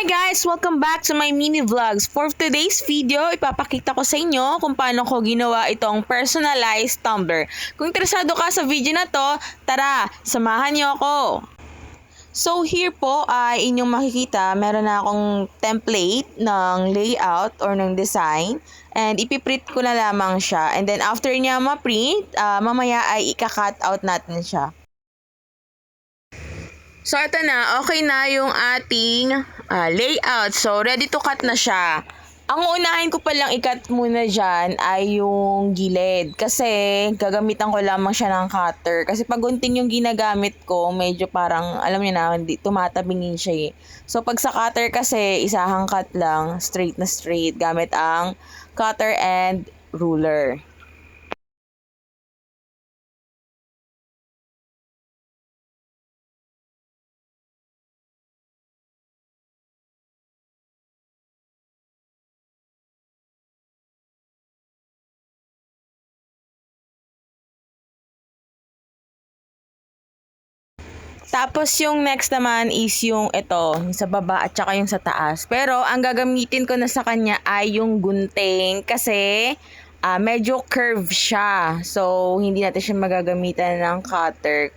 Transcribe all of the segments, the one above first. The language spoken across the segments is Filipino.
Hi guys! Welcome back to my mini vlogs. For today's video, ipapakita ko sa inyo kung paano ko ginawa itong personalized tumbler. Kung interesado ka sa video na to, tara, samahan niyo ako! So here po ay inyong makikita, meron na akong template ng layout or ng design and ipiprint ko na lamang siya. And then after niya ma-print, mamaya ay ika-cut out natin siya. So, ito na. Okay na yung ating layout. So, ready to cut na siya. Ang unahin ko palang i-cut muna dyan ay yung gilid. Kasi, gagamitan ko lamang siya ng cutter. Kasi pag gunting yung ginagamit ko, medyo parang, alam niyo na, tumatabingin siya eh. So, pag sa cutter kasi, isahang cut lang, straight na straight, gamit ang cutter and ruler. Tapos yung next naman is yung ito, yung sa baba at saka yung sa taas. Pero ang gagamitin ko na sa kanya ay yung gunting kasi medyo curve siya. So hindi natin siya magagamitan ng cutter.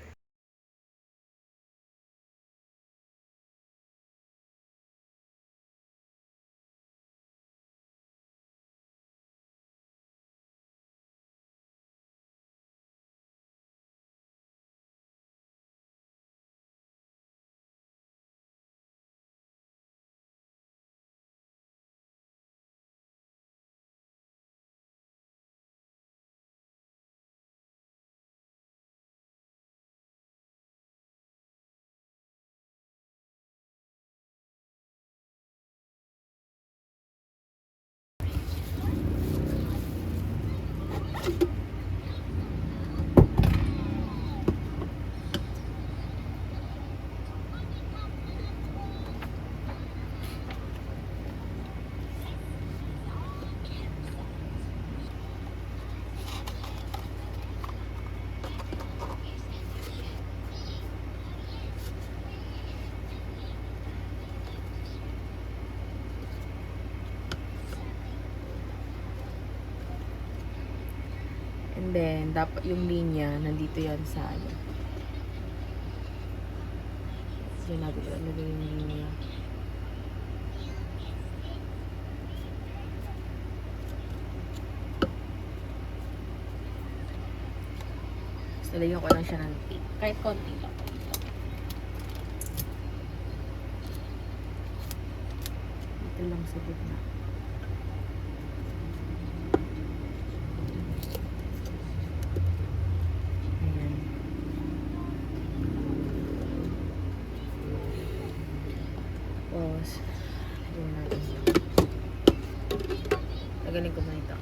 And then, dapat yung linya, nandito yan sa ano. Diyan natin ilagay yung linya. So, lagyan ko lang siya ng tape. Kahit konti lang. Dito lang sa gitna. Tapos, lagyan natin siya. Nagaling ko muna ito.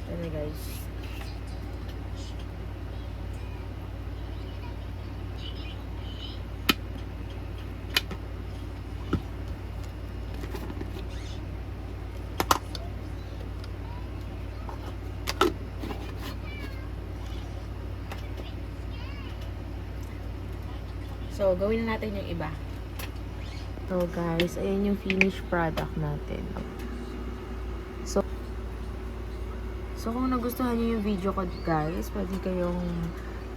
Ito na guys. So, gawin na natin yung iba. So guys, ayan yung finished product natin. So kung nagustuhan niyo yung video ko guys, pwede kayong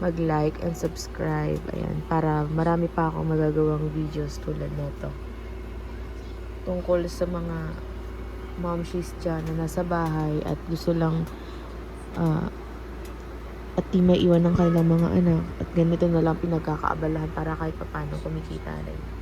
mag-like and subscribe. Ayan, para marami pa akong magagawang videos tulad nito. Tungkol sa mga momshies dyan na nasa bahay at gusto lang at di maiwan ng kanilang mga anak. At ganito na lang pinagkakaabalahan para kahit paano kumikita rin.